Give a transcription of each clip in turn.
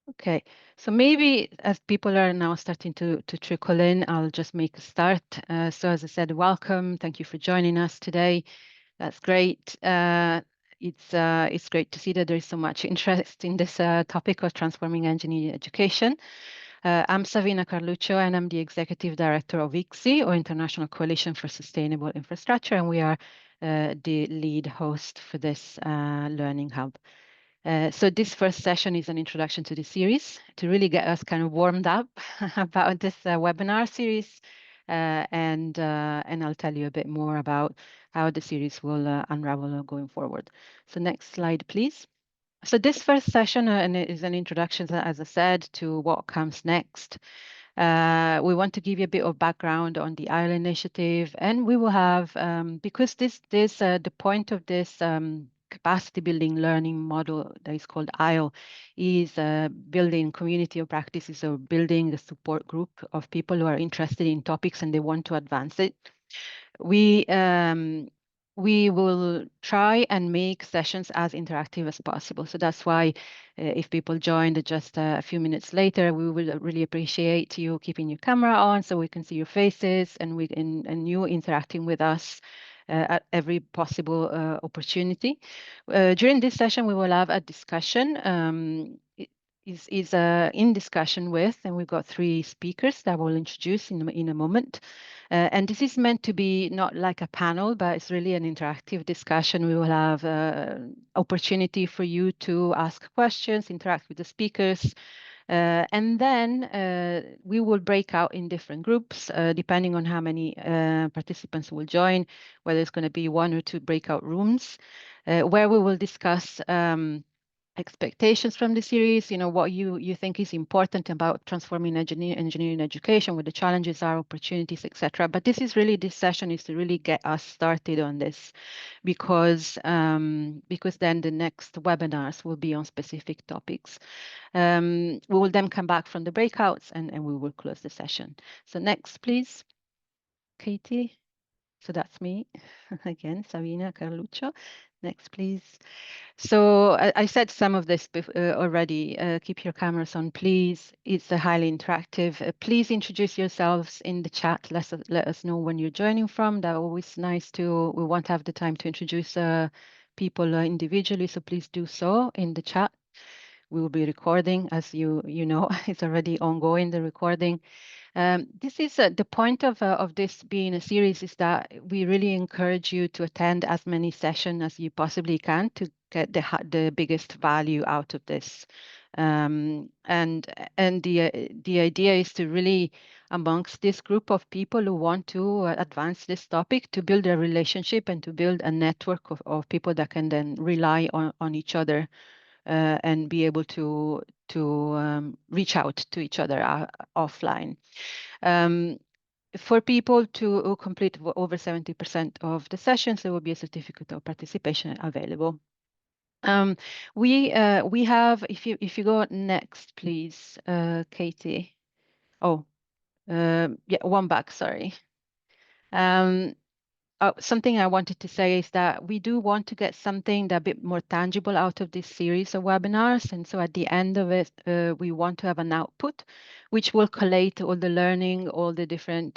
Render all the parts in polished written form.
Okay, so maybe as people are now starting to trickle in, I'll just make a start. So as I said, welcome. Thank you for joining us today. That's great. It's great to see that there is so much interest in this topic of transforming engineering education. I'm Savina Carluccio, and I'm the Executive Director of ICSI, or International Coalition for Sustainable Infrastructure, and we are the lead host for this Learning Hub. So this first session is an introduction to the series to really get us kind of warmed up about this webinar series, and I'll tell you a bit more about how the series will unravel going forward. So next slide, please. So this first session is an introduction, as I said, to what comes next. We want to give you a bit of background on the ISLE initiative, and we will have, because the point of this capacity building learning model that is called ISLE is building community of practices or building a support group of people who are interested in topics and they want to advance it. We we will try and make sessions as interactive as possible. So that's why if people joined just a few minutes later, we will really appreciate you keeping your camera on so we can see your faces and you interacting with us at every possible opportunity. During this session, we will have a discussion. Is in discussion with, and we've got three speakers that we'll introduce in a moment. And this is meant to be not like a panel, but it's really an interactive discussion. We will have opportunity for you to ask questions, interact with the speakers, and then we will break out in different groups, depending on how many participants will join, whether it's going to be one or two breakout rooms, where we will discuss expectations from the series, what you think is important about transforming engineering education, what the challenges are, opportunities, etc. But this session is to really get us started on this because then the next webinars will be on specific topics. We will then come back from the breakouts and we will close the session. So next, please, Katie. So that's me again, Savina Carluccio. Next, please. So I said some of this already. Keep your cameras on, please. It's a highly interactive. Please introduce yourselves in the chat. Let us know when you're joining from. That's always nice to. We want to have the time to introduce people individually, so please do so in the chat. We will be recording, as you know, it's already ongoing, the recording. This is the point of this being a series is that we really encourage you to attend as many sessions as you possibly can to get the biggest value out of this. And the idea is to really, amongst this group of people who want to advance this topic, to build a relationship and to build a network of people that can then rely on each other and be able to reach out to each other offline. For people who complete over 70% of the sessions, there will be a certificate of participation available. We have, if you go next, please, Katie. Oh, yeah, one back, sorry. Something I wanted to say is that we do want to get something that a bit more tangible out of this series of webinars. And so at the end of it, we want to have an output, which will collate all the learning, all the different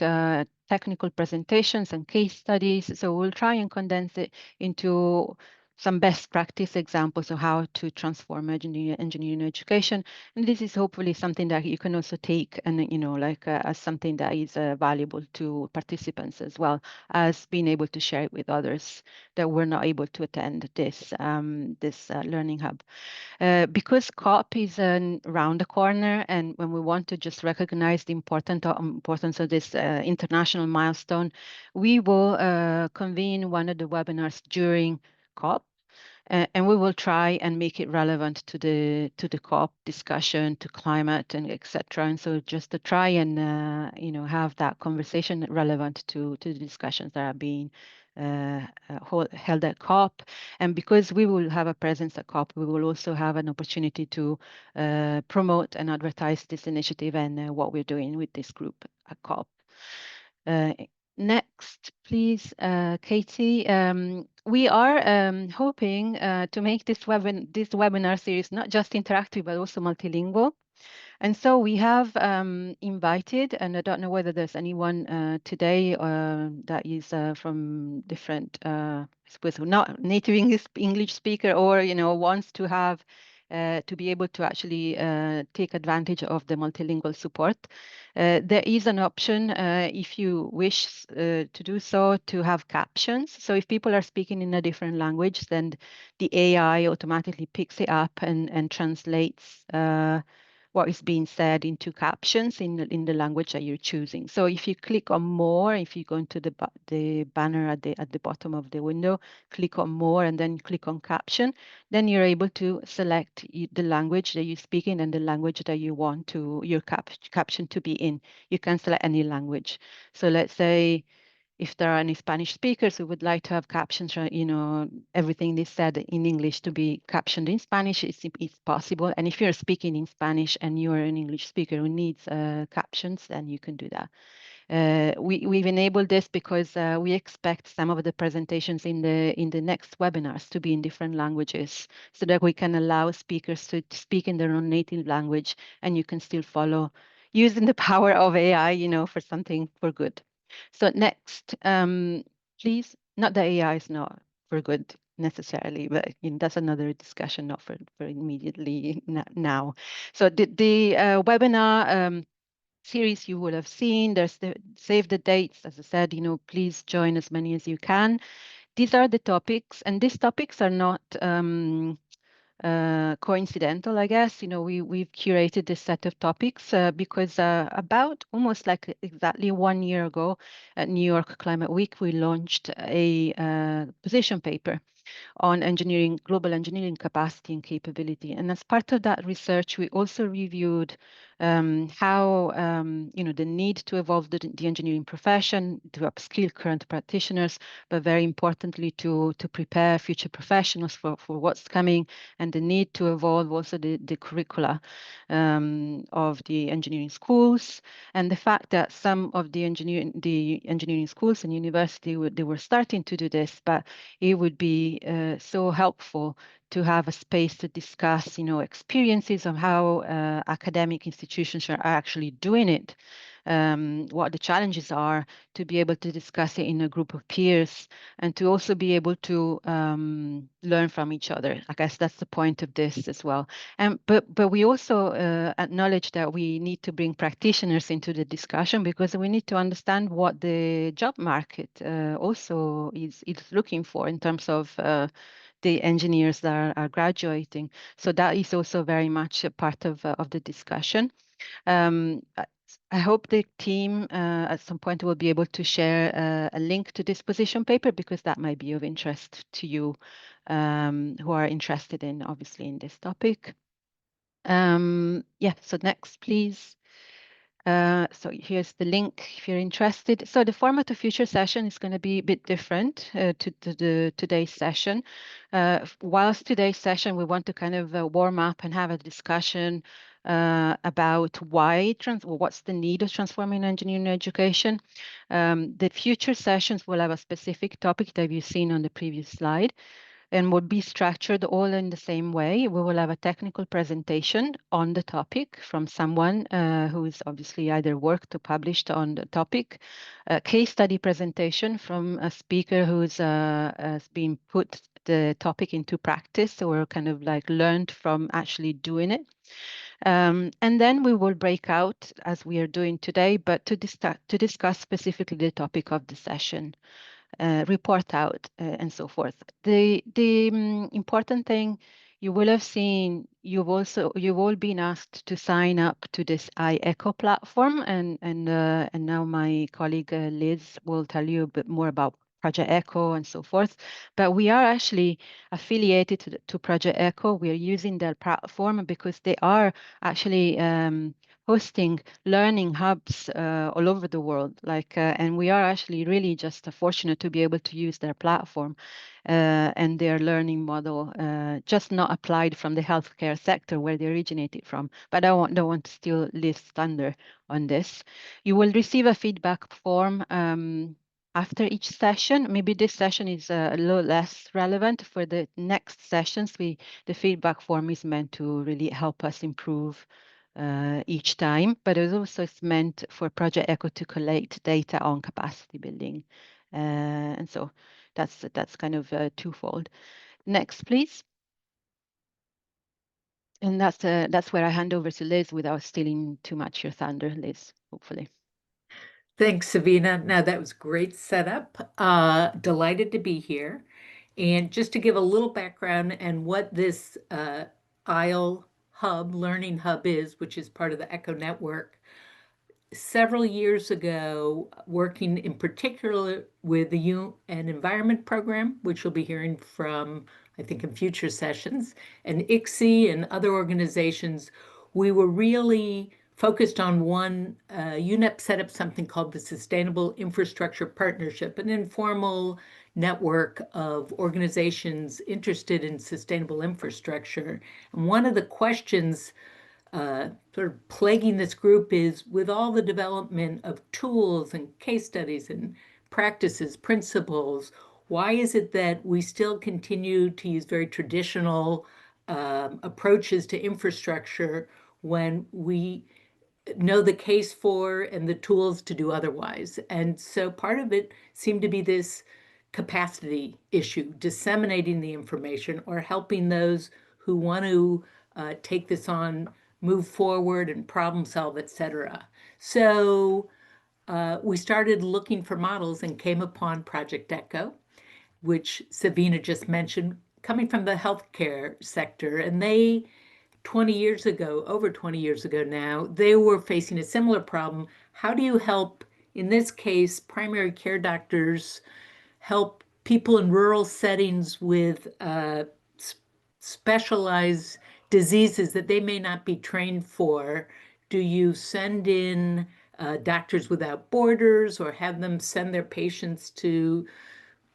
technical presentations and case studies. So we'll try and condense it into some best practice examples of how to transform engineering education. And this is hopefully something that you can also take and, as something that is valuable to participants as well as being able to share it with others that were not able to attend this learning hub. Because COP is around the corner, and when we want to just recognize the importance of this international milestone, we will convene one of the webinars during COP. And we will try and make it relevant to the COP discussion, to climate, and etc. And so just to try and have that conversation relevant to the discussions that are being held at COP. And because we will have a presence at COP, we will also have an opportunity to promote and advertise this initiative and what we're doing with this group at COP. Next, please, Katie. We are hoping to make this webinar series not just interactive, but also multilingual. And so we have invited, and I don't know whether there's anyone today that is from different, I suppose, not native English speaker, or wants to have to be able to actually take advantage of the multilingual support. There is an option, if you wish to do so, to have captions. So if people are speaking in a different language, then the AI automatically picks it up and translates what is being said into captions in the language that you're choosing. So if you click on more, if you go into the banner at the bottom of the window, click on more and then click on caption, then you're able to select the language that you speak in and the language that you want to your caption to be in. You can select any language. So let's say if there are any Spanish speakers who would like to have captions, everything they said in English to be captioned in Spanish, it's possible. And if you're speaking in Spanish and you're an English speaker who needs captions, then you can do that. We've enabled this because we expect some of the presentations in the next webinars to be in different languages, so that we can allow speakers to speak in their own native language, and you can still follow using the power of AI, for something for good. So next, please, not that AI is not for good necessarily, but that's another discussion, not for immediately now. So the webinar series you will have seen, there's the save the dates, as I said, please join as many as you can. These are the topics, and these topics are not coincidental, I guess. We've curated this set of topics because about almost like exactly 1 year ago at New York Climate Week, we launched a position paper on global engineering capacity and capability. And as part of that research, we also reviewed how, the need to evolve the engineering profession, to upskill current practitioners, but very importantly, to prepare future professionals for what's coming, and the need to evolve also the curricula of the engineering schools, and the fact that some of the engineering schools and university, they were starting to do this, but it would be so helpful to have a space to discuss, experiences of how academic institutions are actually doing it, what the challenges are, to be able to discuss it in a group of peers, and to also be able to learn from each other. I guess that's the point of this as well. But we also acknowledge that we need to bring practitioners into the discussion, because we need to understand what the job market also is looking for in terms of the engineers that are graduating. So that is also very much a part of the discussion. I hope the team at some point will be able to share a link to this position paper, because that might be of interest to you who are interested in, obviously, in this topic. Yeah, so next, please. So here's the link if you're interested. So the format of future session is going to be a bit different to today's session. Whilst today's session, we want to kind of warm up and have a discussion about what's the need of transforming engineering education. The future sessions will have a specific topic that you've seen on the previous slide, and would be structured all in the same way. We will have a technical presentation on the topic from someone who is obviously either worked or published on the topic, a case study presentation from a speaker who's has been put the topic into practice, or kind of like learned from actually doing it. And then we will break out as we are doing today, but to discuss specifically the topic of the session. Report out, and so forth. The important thing you will have seen, you've all been asked to sign up to this IECO platform, and now my colleague Liz will tell you a bit more about Project Echo and so forth. But we are actually affiliated to Project Echo. We are using their platform because they are actually hosting learning hubs all over the world. And we are actually really just fortunate to be able to use their platform and their learning model, just not applied from the healthcare sector where they originated from. But I don't want to steal Liz thunder on this. You will receive a feedback form after each session. Maybe this session is a little less relevant. For the next sessions, the feedback form is meant to really help us improve each time, but it also is meant for Project ECHO to collate data on capacity building. And so that's kind of twofold. Next, please. And that's where I hand over to Liz without stealing too much your thunder, Liz, hopefully. Thanks, Savina. Now, that was great setup. Delighted to be here. And just to give a little background and what this ISLE hub, learning hub is, which is part of the ECHO network, several years ago, working in particular with the UN Environment Program, which you'll be hearing from, I think, in future sessions, and ICSI and other organizations, we were really focused on one. UNEP set up something called the Sustainable Infrastructure Partnership, an informal network of organizations interested in sustainable infrastructure. And one of the questions sort of plaguing this group is with all the development of tools and case studies and practices, principles, why is it that we still continue to use very traditional approaches to infrastructure when we know the case for and the tools to do otherwise? And so part of it seemed to be this capacity issue, disseminating the information or helping those who want to take this on, move forward and problem solve, et cetera. So we started looking for models and came upon Project ECHO, which Savina just mentioned, coming from the healthcare sector. And they, 20 years ago, over 20 years ago now, they were facing a similar problem. How do you help, in this case, primary care doctors help people in rural settings with specialized diseases that they may not be trained for? Do you send in Doctors Without Borders or have them send their patients to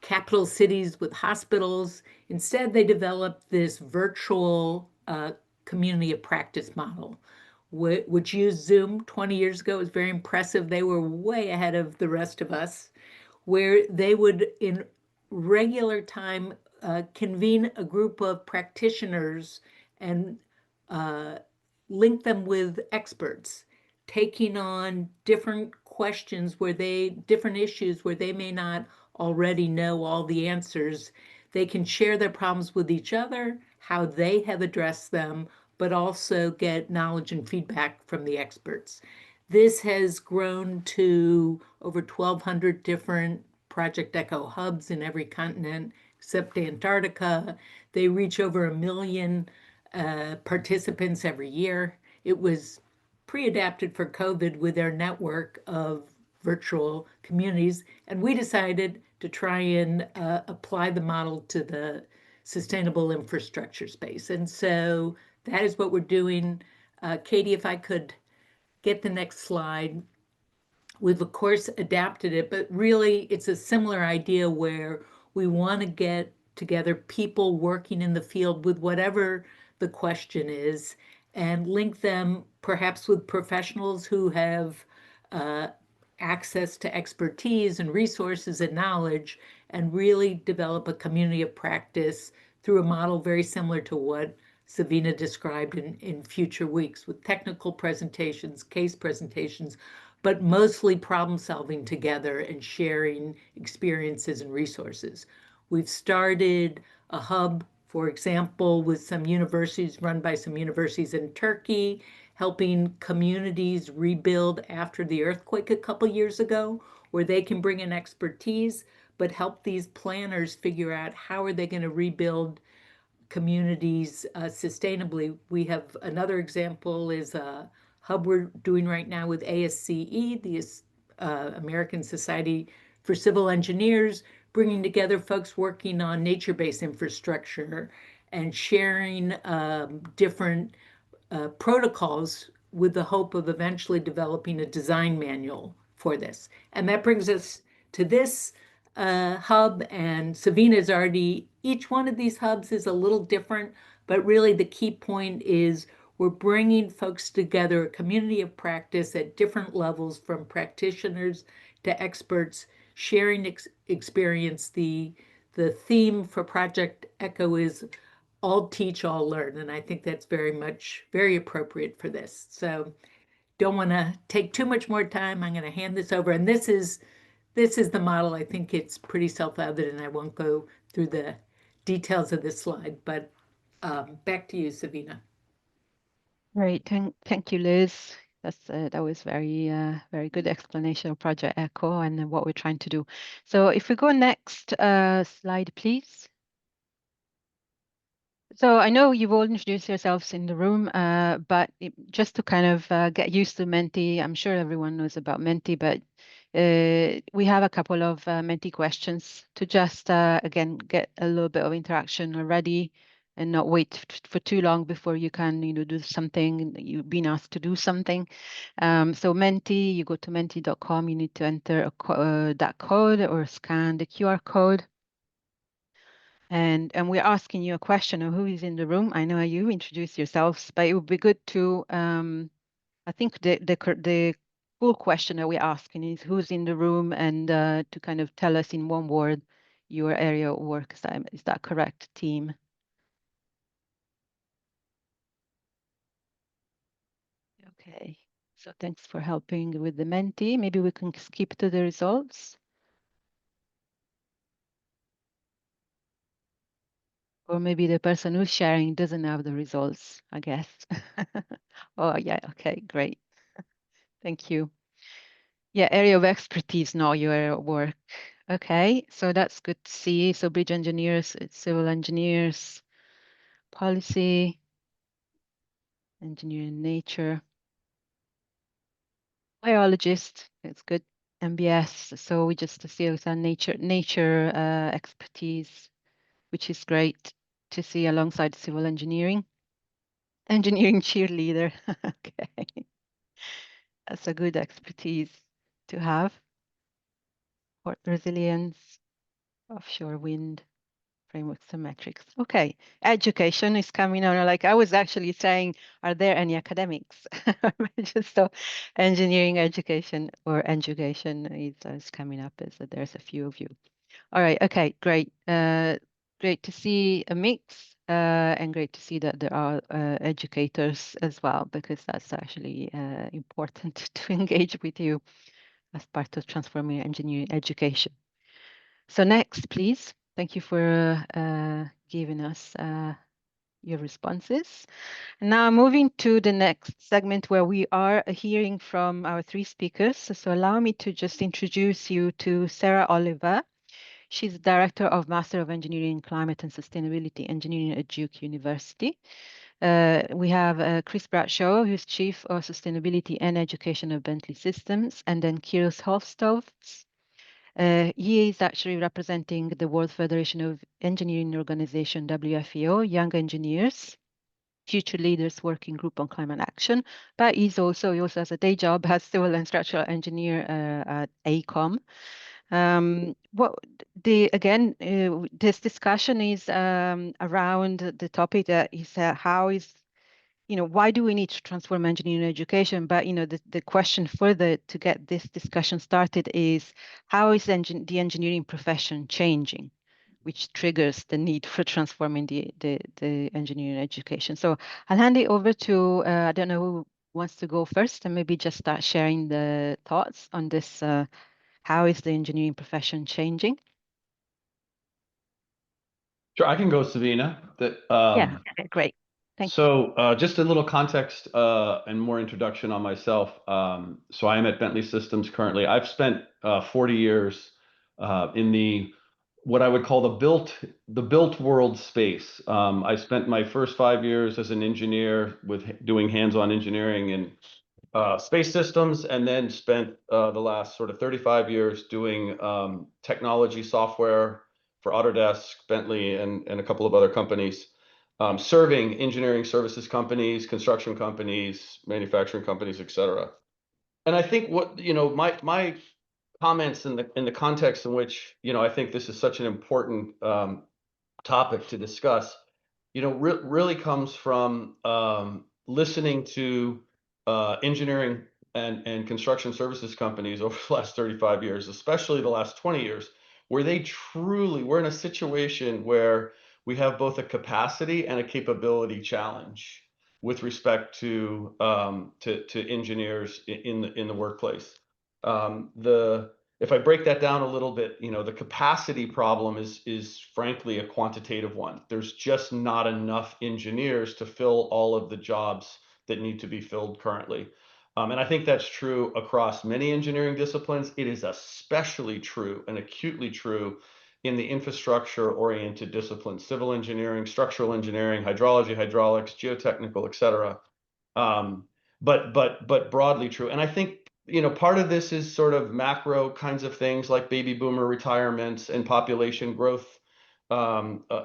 capital cities with hospitals? Instead, they developed this virtual community of practice model, which used Zoom 20 years ago. It was very impressive. They were way ahead of the rest of us, where they would, in regular time, convene a group of practitioners and link them with experts, taking on different questions different issues where they may not already know all the answers. They can share their problems with each other, how they have addressed them, but also get knowledge and feedback from the experts. This has grown to over 1,200 different Project ECHO hubs in every continent except Antarctica. They reach over 1 million participants every year. It was pre-adapted for COVID with their network of virtual communities, and we decided to try and apply the model to the sustainable infrastructure space. And so that is what we're doing. Katie, if I could get the next slide. We've, of course, adapted it, but really it's a similar idea where we want to get together people working in the field with whatever the question is and link them perhaps with professionals who have access to expertise and resources and knowledge, and really develop a community of practice through a model very similar to what Savina described in future weeks, with technical presentations, case presentations, but mostly problem solving together and sharing experiences and resources. We've started a hub, for example, with some universities, run by some universities in Turkey, helping communities rebuild after the earthquake a couple years ago, where they can bring in expertise, but help these planners figure out how are they going to rebuild communities sustainably. We have another example is a hub we're doing right now with ASCE, the American Society for Civil Engineers, bringing together folks working on nature-based infrastructure and sharing different protocols with the hope of eventually developing a design manual for this. And that brings us to this hub, and Savina's already, each one of these hubs is a little different, but really the key point is we're bringing folks together, a community of practice at different levels, from practitioners to experts, sharing experience. The theme for Project Echo is all teach, all learn. And I think that's very appropriate for this. So don't want to take too much more time. I'm going to hand this over. And this is the model. I think it's pretty self-evident. I won't go through the details of this slide, but back to you, Savina. Great. Thank you, Liz. That was very good explanation of Project Echo and what we're trying to do. So if we go next slide, please. So I know you've all introduced yourselves in the room, but just to kind of get used to Menti, I'm sure everyone knows about Menti, but we have a couple of Menti questions to just, again, get a little bit of interaction already and not wait for too long before you can, do something, you've been asked to do something. So Menti, you go to menti.com, you need to enter that code or scan the QR code. And we're asking you a question of who is in the room. I know you introduce yourselves, but it would be good to, I think the full question that we're asking is who's in the room and to kind of tell us in one word your area of work. Is that correct, team? Okay, so thanks for helping with the Menti. Maybe we can skip to the results. Or maybe the person who's sharing doesn't have the results, I guess. Oh, yeah, okay, great. Thank you. Yeah, area of expertise, not your area of work. Okay, so that's good to see. So bridge engineers, civil engineers, policy, engineering nature, biologist, it's good. MBS, so we just see it's a nature expertise, which is great to see alongside civil engineering. Engineering cheerleader, okay. That's a good expertise to have. Port resilience, offshore wind, frameworks and metrics. Okay, education is coming on. Like I was actually saying, are there any academics? Just so engineering education or education is coming up as there's a few of you. All right, okay, great. Great to see a mix and great to see that there are educators as well, because that's actually important to engage with you as part of transforming engineering education. So next, please. Thank you for giving us your responses. Now moving to the next segment where we are hearing from our three speakers. So allow me to just introduce you to Sarah Oliver. She's Director of Master of Engineering, Climate and Sustainability Engineering at Duke University. We have Chris Bradshaw, who's Chief of Sustainability and Education of Bentley Systems, and then Kirill Hofstovs. He is actually representing the World Federation of Engineering Organization, WFEO, Young Engineers, Future Leaders Working Group on Climate Action, but he also has a day job as civil and structural engineer at AECOM. This discussion is around the topic that is why do we need to transform engineering education? But, the question further to get this discussion started is how is the engineering profession changing, which triggers the need for transforming the engineering education. So I'll hand it over to, I don't know who wants to go first and maybe just start sharing the thoughts on this. How is the engineering profession changing? Sure, I can go, Savina. Yeah, okay, great. Thank you. Just a little context and more introduction on myself. So I am at Bentley Systems currently. I've spent 40 years in what I would call the built world space. I spent my first 5 years as an engineer doing hands-on engineering in space systems, and then spent the last sort of 35 years doing technology software for Autodesk, Bentley, and a couple of other companies, serving engineering services companies, construction companies, manufacturing companies, et cetera. And I think my comments in the context in which I think this is such an important topic to discuss, really comes from listening to engineering and construction services companies over the last 35 years, especially the last 20 years, where we're in a situation where we have both a capacity and a capability challenge with respect to engineers in the workplace. If I break that down a little bit, the capacity problem is frankly a quantitative one. There's just not enough engineers to fill all of the jobs that need to be filled currently. And I think that's true across many engineering disciplines. It is especially true and acutely true in the infrastructure-oriented disciplines: civil engineering, structural engineering, hydrology, hydraulics, geotechnical, et cetera. But broadly true. And I think part of this is sort of macro kinds of things like baby boomer retirements and population growth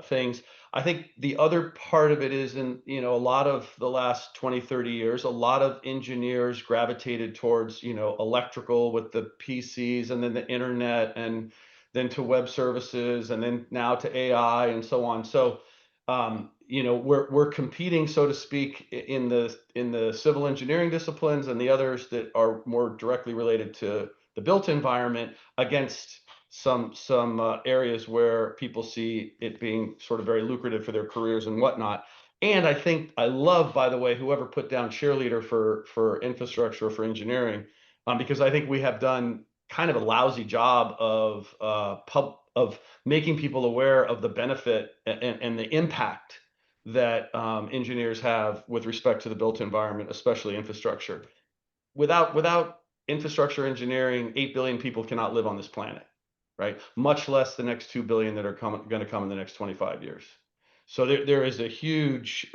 things. I think the other part of it is a lot of the last 20, 30 years, a lot of engineers gravitated towards, electrical with the PCs and then the internet and then to web services and then now to AI and so on. So, we're competing, so to speak, in the civil engineering disciplines and the others that are more directly related to the built environment against some areas where people see it being sort of very lucrative for their careers and whatnot. And I think I love, by the way, whoever put down cheerleader for infrastructure, for engineering, because I think we have done kind of a lousy job of making people aware of the benefit and the impact that engineers have with respect to the built environment, especially infrastructure. Without infrastructure engineering, 8 billion people cannot live on this planet, right? Much less the next 2 billion that are going to come in the next 25 years. So there is a huge,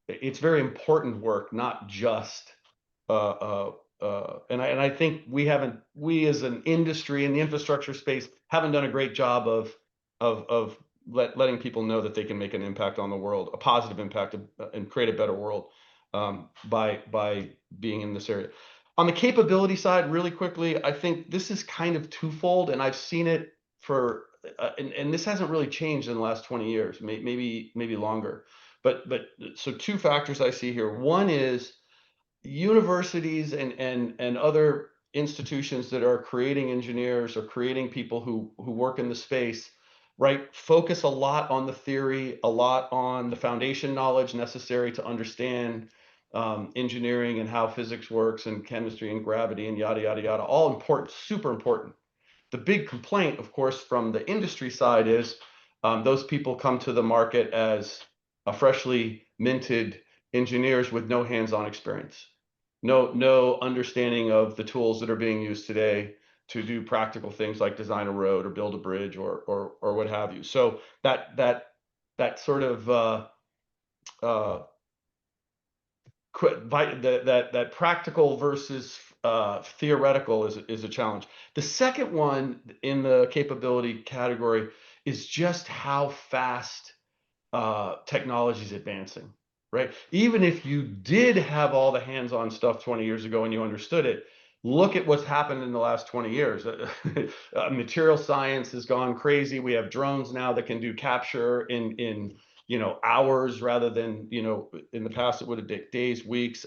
it's very important work, not just, and I think we as an industry in the infrastructure space haven't done a great job of letting people know that they can make an impact on the world, a positive impact, and create a better world by being in this area. On the capability side, really quickly, I think this is kind of twofold, and I've seen it for, and this hasn't really changed in the last 20 years, maybe longer. But so two factors I see here. One is universities and other institutions that are creating engineers or creating people who work in the space, right, focus a lot on the theory, a lot on the foundation knowledge necessary to understand engineering and how physics works and chemistry and gravity and yada, yada, yada. All important, super important. The big complaint, of course, from the industry side is those people come to the market as a freshly minted engineers with no hands-on experience, no understanding of the tools that are being used today to do practical things like design a road or build a bridge or what have you. So that sort of that practical versus theoretical is a challenge. The second one in the capability category is just how fast technology is advancing, right? Even if you did have all the hands-on stuff 20 years ago and you understood it, look at what's happened in the last 20 years. Material science has gone crazy. We have drones now that can do capture in hours rather than in the past it would have taken days, weeks.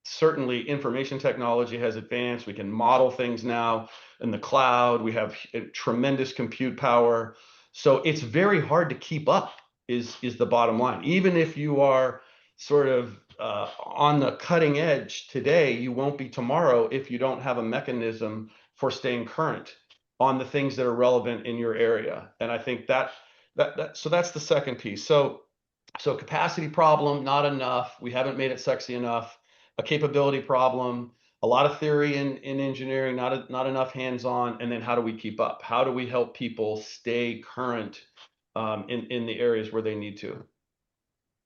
Certainly information technology has advanced. We can model things now in the cloud. We have tremendous compute power. So it's very hard to keep up is the bottom line. Even if you are sort of on the cutting edge today, you won't be tomorrow if you don't have a mechanism for staying current on the things that are relevant in your area. And I think so that's the second piece. So capacity problem, not enough. We haven't made it sexy enough. A capability problem, a lot of theory in engineering, not enough hands-on. And then how do we keep up? How do we help people stay current in the areas where they need to?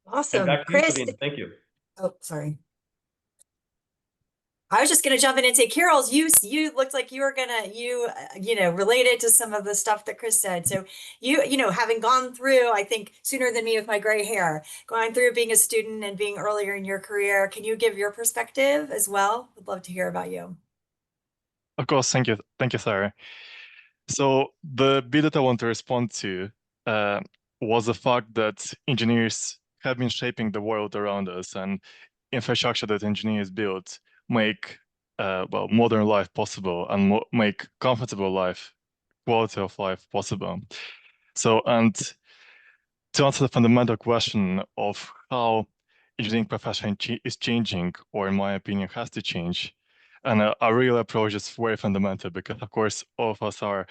Awesome. And back to Chris. you, Sabine. Thank you. Oh, sorry. I was just going to jump in and say, Carol, you looked like you were going to, related to some of the stuff that Chris said. So having gone through, I think sooner than me with my gray hair, going through being a student and being earlier in your career, can you give your perspective as well? I'd love to hear about you. Of course. Thank you. Thank you, Sarah. So the bit that I want to respond to was the fact that engineers have been shaping the world around us, and infrastructure that engineers build make well, modern life possible and make comfortable life, quality of life possible. So, and to answer the fundamental question of how engineering profession is changing, or in my opinion, has to change, and our real approach is very fundamental because, of course, all of us are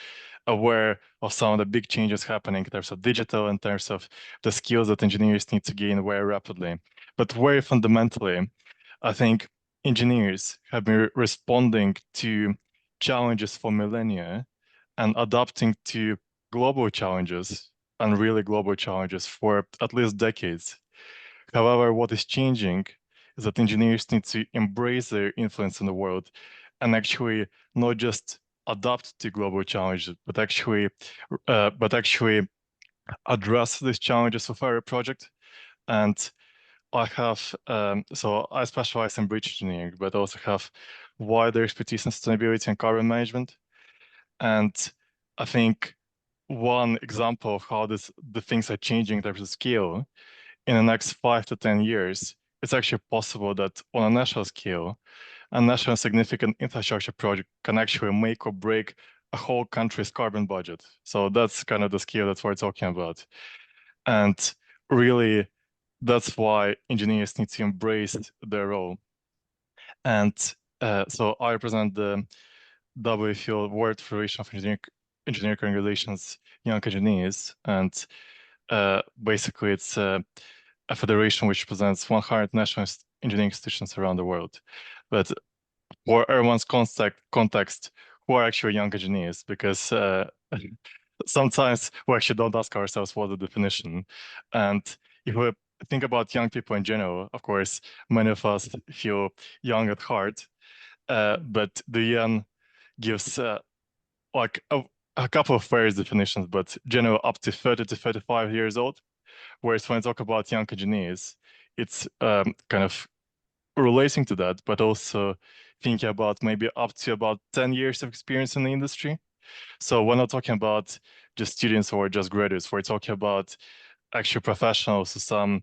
aware of some of the big changes happening in terms of digital, in terms of the skills that engineers need to gain very rapidly. But very fundamentally, I think engineers have been responding to challenges for millennia and adapting to global challenges and really global challenges for at least decades. However, what is changing is that engineers need to embrace their influence in the world and actually not just adapt to global challenges, but actually address these challenges with our project. And I have, so I specialize in bridge engineering, but also have wider expertise in sustainability and carbon management. And I think one example of how the things are changing in terms of scale in the next 5 to 10 years, it's actually possible that on a national scale, a national significant infrastructure project can actually make or break a whole country's carbon budget. So that's kind of the scale that we're talking about. And really, that's why engineers need to embrace their role. And so I represent the WFO World Federation of Engineering Relations Young Engineers, and basically it's a federation which represents 100 national engineering institutions around the world. But for everyone's context, who are actually young engineers? Because sometimes we actually don't ask ourselves what the definition. And if we think about young people in general, of course, many of us feel young at heart, but the UN gives like a couple of various definitions, but general up to 30 to 35 years old. Whereas when I talk about young engineers, it's kind of relating to that, but also thinking about maybe up to about 10 years of experience in the industry. So we're not talking about just students or just graduates. We're talking about actual professionals with some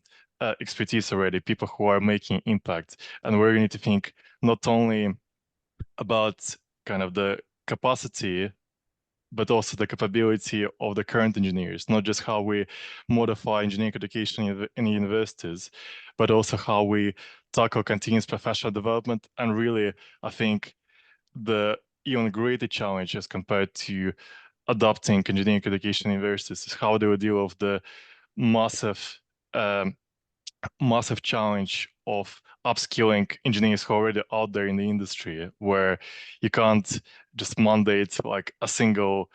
expertise already, people who are making impact. And we're going to think not only about kind of the capacity, but also the capability of the current engineers, not just how we modify engineering education in universities, but also how we tackle continuous professional development. And really, I think the even greater challenge as compared to adopting engineering education in universities is how they will deal with the massive massive challenge of upskilling engineers who are already out there in the industry, where you can't just mandate like a single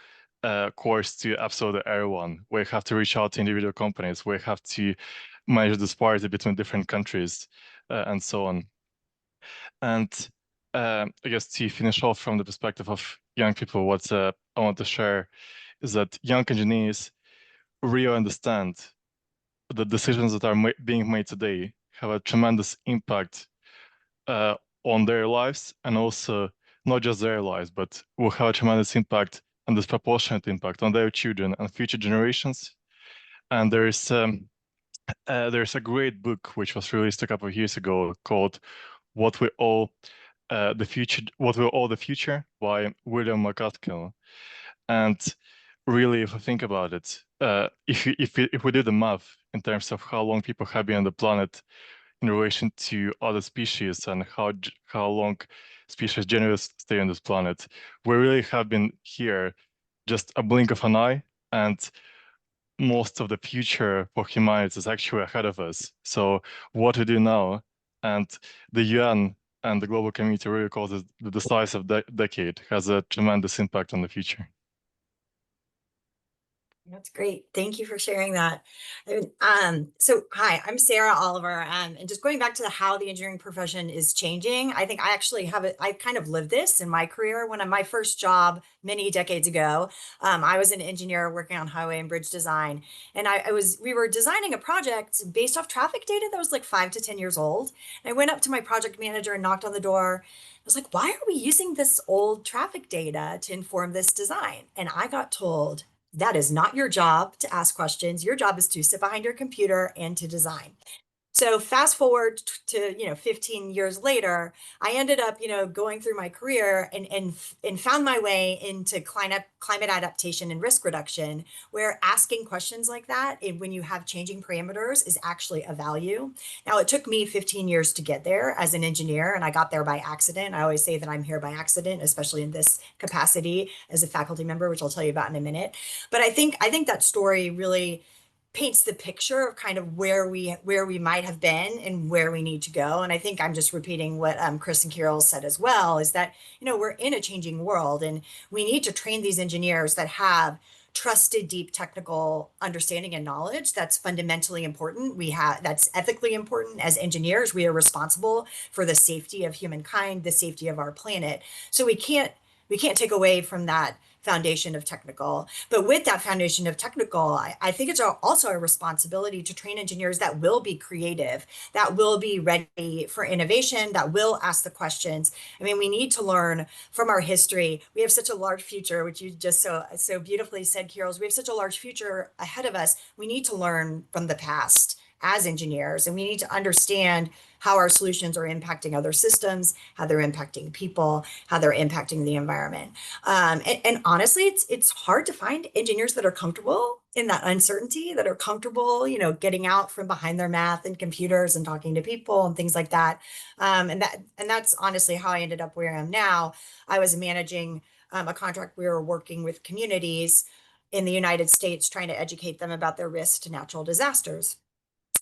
course to absolutely everyone, where you have to reach out to individual companies, where you have to manage the disparity between different countries, and so on. And I guess to finish off from the perspective of young people, what I want to share is that young engineers really understand the decisions that are being made today have a tremendous impact on their lives, and also not just their lives, but will have a tremendous impact and disproportionate impact on their children and future generations. And there's a great book which was released a couple of years ago called "What We All the Future" by William McCaskill. And really, if I think about it, if we do the math in terms of how long people have been on the planet in relation to other species and how long species generally stay on this planet, we really have been here just a blink of an eye, and most of the future for humanity is actually ahead of us. So what we do now, and the UN and the global community really calls it the decisive decade, has a tremendous impact on the future. That's great. Thank you for sharing that. So hi, I'm Sarah Oliver, and just going back to how the engineering profession is changing, I think I actually I kind of lived this in my career. When my first job many decades ago, I was an engineer working on highway and bridge design, and we were designing a project based off traffic data that was like 5 to 10 years old. And I went up to my project manager and knocked on the door. I was like, why are we using this old traffic data to inform this design? And I got told, that is not your job to ask questions. Your job is to sit behind your computer and to design. So fast forward to 15 years later, I ended up going through my career and found my way into climate adaptation and risk reduction, where asking questions like that when you have changing parameters is actually a value. Now, it took me 15 years to get there as an engineer, and I got there by accident. I always say that I'm here by accident, especially in this capacity as a faculty member, which I'll tell you about in a minute. But I think that story really paints the picture of kind of where we might have been and where we need to go. And I think I'm just repeating what Chris and Carol said as well, is that we're in a changing world, and we need to train these engineers that have trusted, deep technical understanding and knowledge. That's fundamentally important. That's ethically important. As engineers, we are responsible for the safety of humankind, the safety of our planet. So we can't take away from that foundation of technical. But with that foundation of technical, I think it's also a responsibility to train engineers that will be creative, that will be ready for innovation, that will ask the questions. I mean, we need to learn from our history. We have such a large future, which you just so beautifully said, Kirill. We have such a large future ahead of us. We need to learn from the past as engineers, and we need to understand how our solutions are impacting other systems, how they're impacting people, how they're impacting the environment. And honestly, it's hard to find engineers that are comfortable in that uncertainty, that are comfortable, getting out from behind their math and computers and talking to people and things like that. And that's honestly how I ended up where I am now. I was managing a contract. We were working with communities in the United States, trying to educate them about their risk to natural disasters.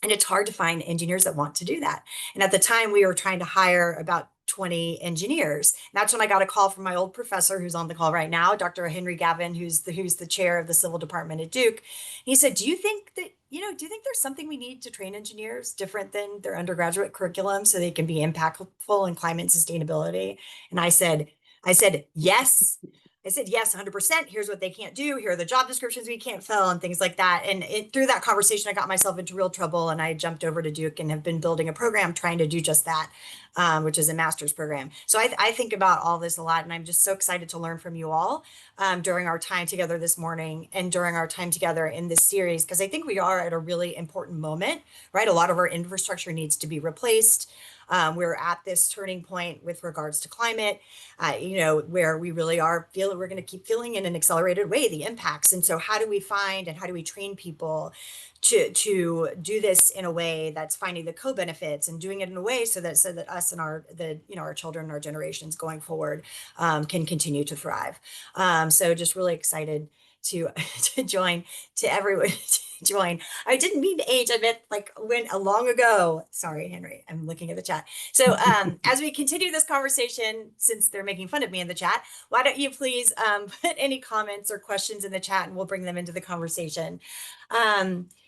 And it's hard to find engineers that want to do that. And at the time, we were trying to hire about 20 engineers. And that's when I got a call from my old professor, who's on the call right now, Dr. Henry Gavin, who's the chair of the civil department at Duke. He said, do you think there's something we need to train engineers different than their undergraduate curriculum so they can be impactful in climate sustainability? And I said, yes. I said, yes, 100%. Here's what they can't do. Here are the job descriptions we can't fill and things like that. And through that conversation, I got myself into real trouble, and I jumped over to Duke and have been building a program trying to do just that, which is a master's program. So I think about all this a lot, and I'm just so excited to learn from you all during our time together this morning and during our time together in this series, because I think we are at a really important moment, right? A lot of our infrastructure needs to be replaced. We're at this turning point with regards to climate, where we really we're going to keep feeling in an accelerated way the impacts. And so how do we find and how do we train people to do this in a way that's finding the co-benefits and doing it in a way so that us and our children and our generations going forward can continue to thrive. So just really excited to join, to everyone to join. I didn't mean to age. I meant like long ago. Sorry, Henry. I'm looking at the chat. So as we continue this conversation, since they're making fun of me in the chat, why don't you please put any comments or questions in the chat, and we'll bring them into the conversation.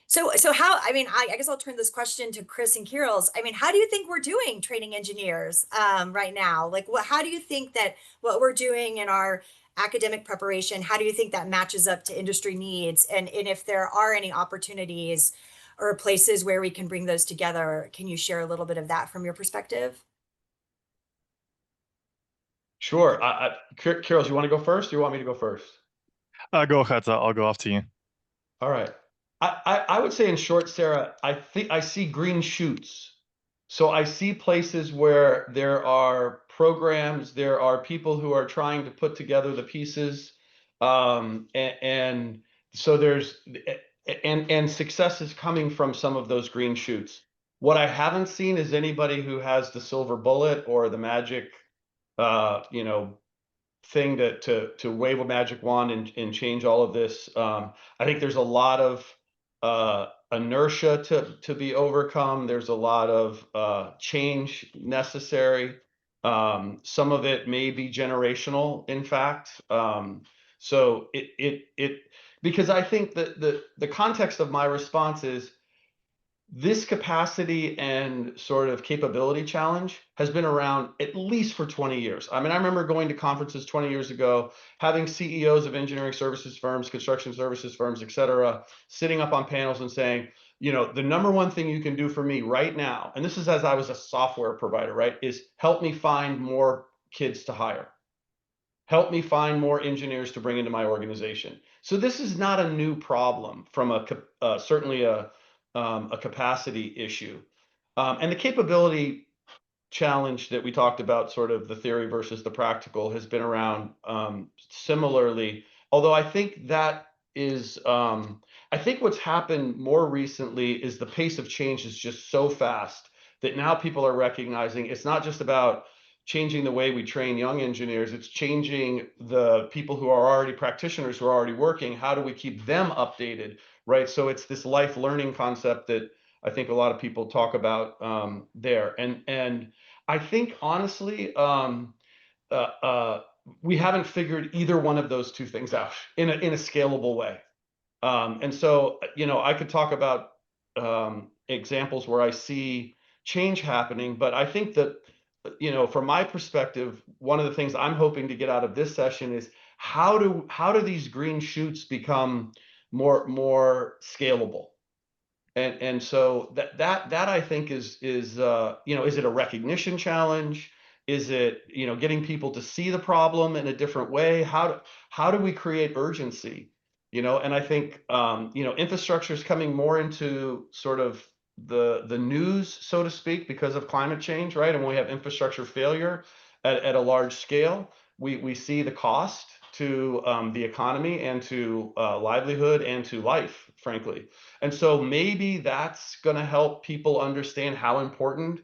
So how, I guess I'll turn this question to Chris and Kirill's. How do you think we're doing training engineers right now? Like, how do you think that what we're doing in our academic preparation, how do you think that matches up to industry needs? And if there are any opportunities or places where we can bring those together, can you share a little bit of that from your perspective? Sure. Carol, do you want to go first? Or you want me to go first? Go ahead. I'll go after you. All right. I would say in short, Sarah, I think I see green shoots. So I see places where there are programs, there are people who are trying to put together the pieces, and so there's and success is coming from some of those green shoots. What I haven't seen is anybody who has the silver bullet or the magic, thing to wave a magic wand and change all of this. I think there's a lot of inertia to be overcome. There's a lot of change necessary. Some of it may be generational, in fact. So because I think that the context of my response is this capacity and sort of capability challenge has been around at least for 20 years. I remember going to conferences 20 years ago, having CEOs of engineering services firms, construction services firms, et cetera, sitting up on panels and saying, the number one thing you can do for me right now, and this is as I was a software provider, right, is help me find more kids to hire. Help me find more engineers to bring into my organization. So this is not a new problem from certainly a capacity issue. And the capability challenge that we talked about, sort of the theory versus the practical, has been around similarly. Although I think that is, I think what's happened more recently is the pace of change is just so fast that now people are recognizing it's not just about changing the way we train young engineers, it's changing the people who are already practitioners, who are already working. How do we keep them updated, right? So it's this life learning concept that I think a lot of people talk about there. And I think honestly, we haven't figured either one of those two things out in a scalable way. And so, you know, I could talk about examples where I see change happening, but I think that, you know, from my perspective, one of the things I'm hoping to get out of this session is how do these green shoots become more scalable? And so that I think is you know, is it a recognition challenge? Is it, you know, getting people to see the problem in a different way? How do we create urgency? You know, and I think you know, infrastructure is coming more into sort of the news, so to speak, because of climate change, right? And when we have infrastructure failure at a large scale, we see the cost to the economy and to livelihood and to life, frankly. And so maybe that's going to help people understand how important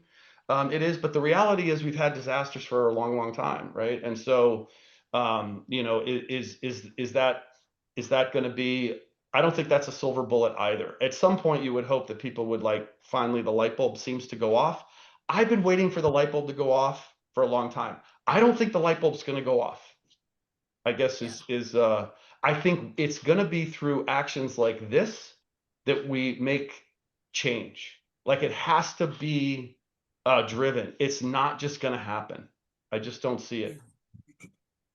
it is. But the reality is we've had disasters for a long, long time, right? And so, you know, is that going to be? I don't think that's a silver bullet either. At some point, you would hope that people would, like, finally the light bulb seems to go off. I've been waiting for the light bulb to go off for a long time. I don't think the light bulb's going to go off. I guess is I think it's going to be through actions like this that we make change. Like, it has to be driven. It's not just going to happen. I just don't see it.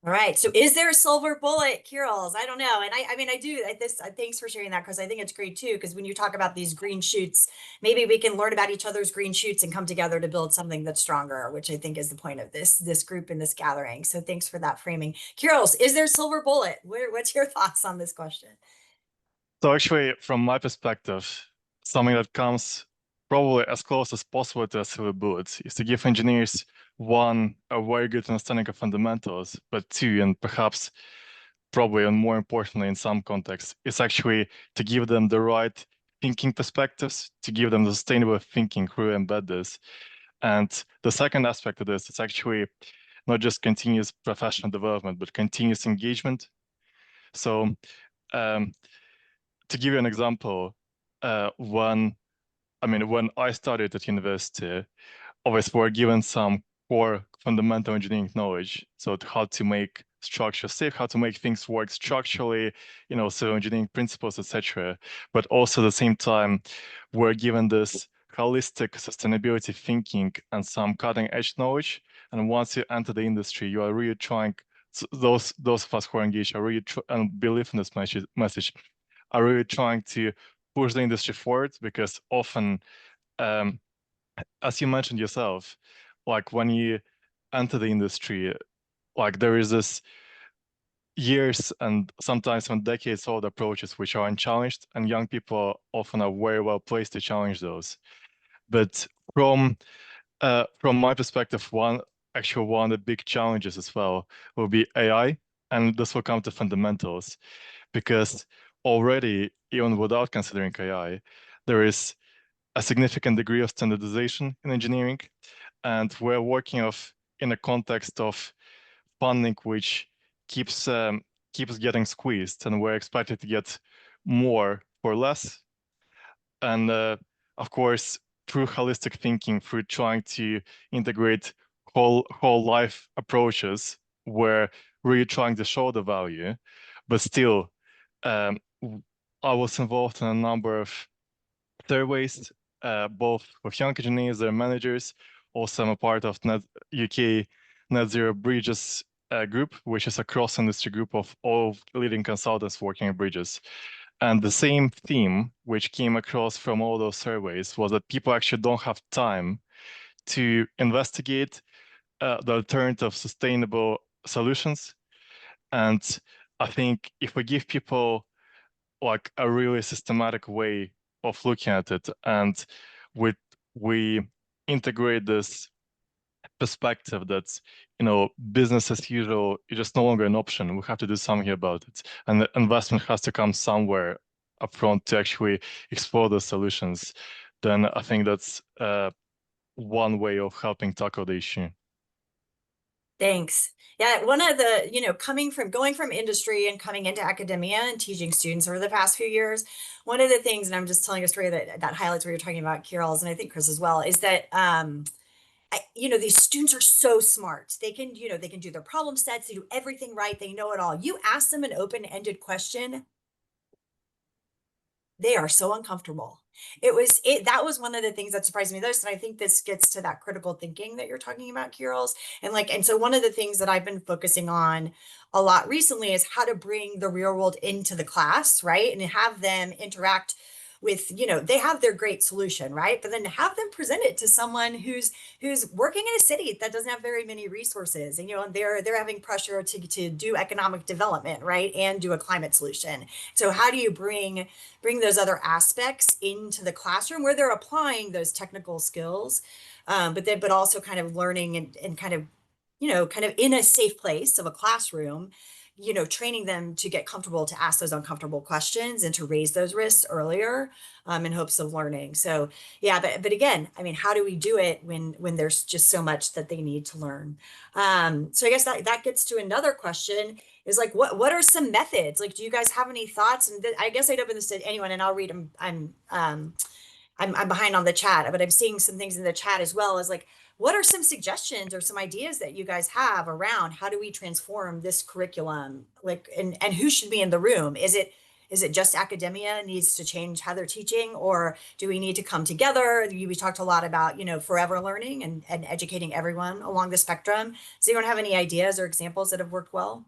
All right. So is there a silver bullet, Kirils? I don't know. And I mean, I do this. Thanks for sharing that, because I think it's great too. Because when you talk about these green shoots, maybe we can learn about each other's green shoots and come together to build something that's stronger, which I think is the point of this group and this gathering. So thanks for that framing. Kirils, is there a silver bullet? What's your thoughts on this question? So actually, from my perspective, something that comes probably as close as possible to a silver bullet is to give engineers, one, a very good understanding of fundamentals, but two, and perhaps probably and more importantly in some contexts, is actually to give them the right thinking perspectives, to give them the sustainable thinking through embed this. And the second aspect of this is actually not just continuous professional development, but continuous engagement. So to give you an example, when I studied at university, obviously we're given some core fundamental engineering knowledge. So how to make structure safe, how to make things work structurally, you know, civil engineering principles, etc. But also at the same time, we're given this holistic sustainability thinking and some cutting edge knowledge. And once you enter the industry, you are really trying, those of us who are engaged are really and believe in this message are really trying to push the industry forward, because often, as you mentioned yourself, like when you enter the industry, like there is this years and sometimes even decades old approaches which are unchallenged, and young people often are very well placed to challenge those. But from my perspective, one of the big challenges as well will be AI, and this will come to fundamentals, because already, even without considering AI, there is a significant degree of standardization in engineering, and we're working in a context of funding which keeps getting squeezed, and we're expected to get more for less. And of course, through holistic thinking, through trying to integrate whole life approaches, we're really trying to show the value, but still, I was involved in a number of surveys, both with young engineers, their managers. Also, I'm a part of UK Net Zero Bridges group, which is a cross-industry group of all leading consultants working on bridges. And the same theme, which came across from all those surveys, was that people actually don't have time to investigate the alternative sustainable solutions. And I think if we give people like a really systematic way of looking at it, and with we integrate this perspective that, business as usual is just no longer an option. We have to do something about it. And the investment has to come somewhere upfront to actually explore the solutions. Then I think that's one way of helping tackle the issue. Thanks. Yeah, one of the, going from industry and coming into academia and teaching students over the past few years, one of the things, and I'm just telling a story that highlights what you're talking about, Carol's, and I think Chris as well, is that these students are so smart. They can, they can do their problem sets, they do everything right, they know it all. You ask them an open-ended question, they are so uncomfortable. That was one of the things that surprised me most. And I think this gets to that critical thinking that you're talking about, Kirill. And so one of the things that I've been focusing on a lot recently is how to bring the real world into the class, right? And have them interact with, they have their great solution, right? But then have them present it to someone who's working in a city that doesn't have very many resources, and and they're having pressure to do economic development, right, and do a climate solution. So how do you bring those other aspects into the classroom where they're applying those technical skills, but also kind of learning and kind of in a safe place of a classroom, training them to get comfortable to ask those uncomfortable questions and to raise those risks earlier, in hopes of learning. So yeah, but again, I mean, how do we do it when there's just so much that they need to learn? So I guess that gets to another question, is like, what are some methods? Like, do you guys have any thoughts? And I guess I'd open this to anyone, and I'll read them. I'm behind on the chat, but I'm seeing some things in the chat as well, as like, what are some suggestions or some ideas that you guys have around how do we transform this curriculum? Like, and who should be in the room? Is it just academia needs to change how they're teaching, or do we need to come together? We talked a lot about, forever learning and educating everyone along the spectrum. Does anyone have any ideas or examples that have worked well?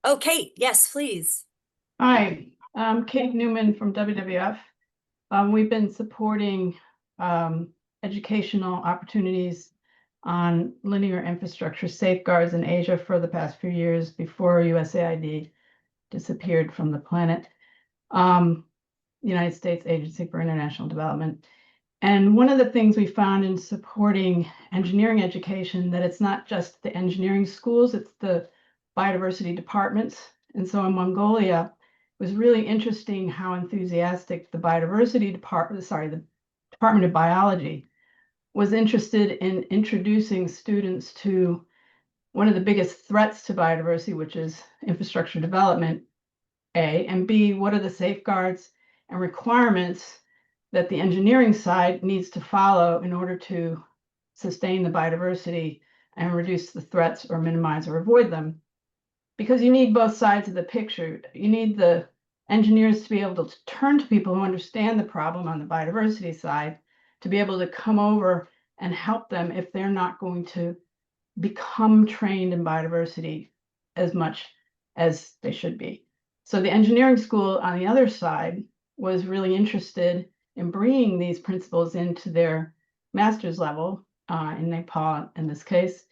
Oh, Kate, yes, please. Hi, I'm Kate Newman from WWF. We've been supporting educational opportunities on linear infrastructure safeguards in Asia for the past few years before USAID disappeared from the planet. United States Agency for International Development. And one of the things we found in supporting engineering education, that it's not just the engineering schools, it's the biodiversity departments. And so in Mongolia, it was really interesting how enthusiastic the biodiversity department, the Department of Biology, was interested in introducing students to one of the biggest threats to biodiversity, which is infrastructure development, A, and B, what are the safeguards and requirements that the engineering side needs to follow in order to sustain the biodiversity and reduce the threats or minimize or avoid them. Because you need both sides of the picture. You need the engineers to be able to turn to people who understand the problem on the biodiversity side, to be able to come over and help them if they're not going to become trained in biodiversity as much as they should be. So the engineering school on the other side was really interested in bringing these principles into their master's level, in Nepal in this case,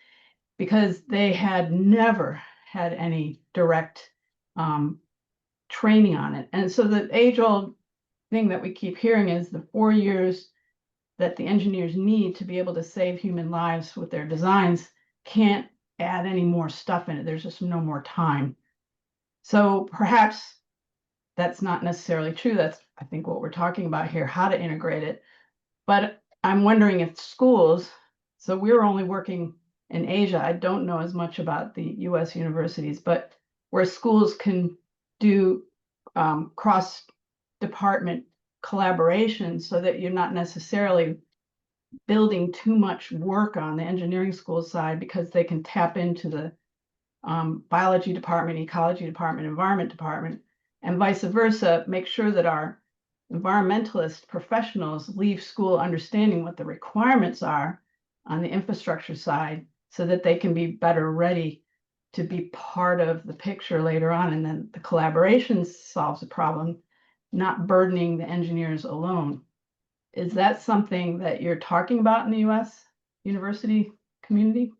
because they had never had any direct training on it. And so the age-old thing that we keep hearing is the 4 years that the engineers need to be able to save human lives with their designs can't add any more stuff in it. There's just no more time. So perhaps that's not necessarily true. That's, I think, what we're talking about here, how to integrate it. But I'm wondering if schools, so we're only working in Asia. I don't know as much about the US universities, but where schools can do cross-department collaboration so that you're not necessarily building too much work on the engineering school side, because they can tap into the biology department, ecology department, environment department, and vice versa. Make sure that our environmentalist professionals leave school understanding what the requirements are on the infrastructure side, so that they can be better ready to be part of the picture later on. And then the collaboration solves the problem, not burdening the engineers alone. Is that something that you're talking about in the US university community?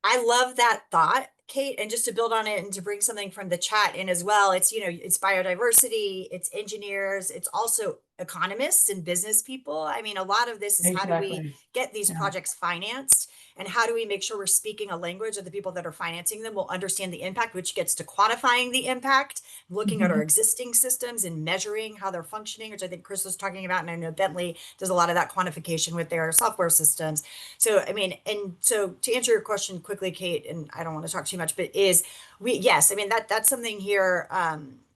I love that thought. Kate, and just to build on it and to bring something from the chat in as well, it's, you know, it's biodiversity, it's engineers, it's also economists and business people. I mean, a lot of this is how do we Exactly. get these Yeah. projects financed, and how do we make sure we're speaking a language of the people that are financing them will understand the impact, which gets to quantifying the impact, looking at our existing systems and measuring how they're functioning, which I think Chris was talking about. And I know Bentley does a lot of that quantification with their software systems. So, I mean, and so to answer your question quickly, Kate, and I don't want to talk too much, but yes, I mean, that's something here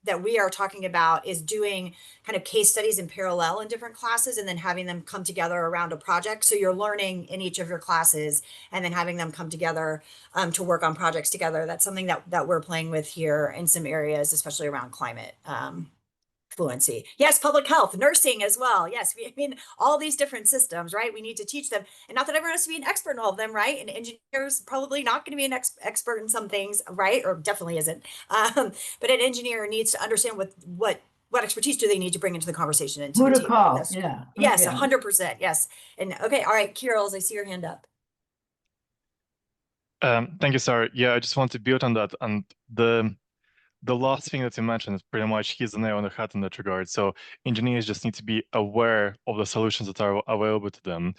that we are talking about, is doing kind of case studies in parallel in different classes and then having them come together around a project. So you're learning in each of your classes and then having them come together to work on projects together. That's something that we're playing with here in some areas, especially around climate fluency. Yes, public health, nursing as well. Yes, I mean, all these different systems, right? We need to teach them, and not that everyone has to be an expert in all of them, right? And engineers probably not going to be an expert in some things, right? Or definitely isn't. But an engineer needs to understand what expertise do they need to bring into the conversation and to Who the to table. call? That's, Yeah. yes, Okay. 100%. Yes. And okay, all right, Kirill, I see your hand up. Thank you, Sarah. Yeah, I just want to build on that. And the last thing that you mentioned is pretty much hits the nail on the head in that regard. So engineers just need to be aware of the solutions that are available to them,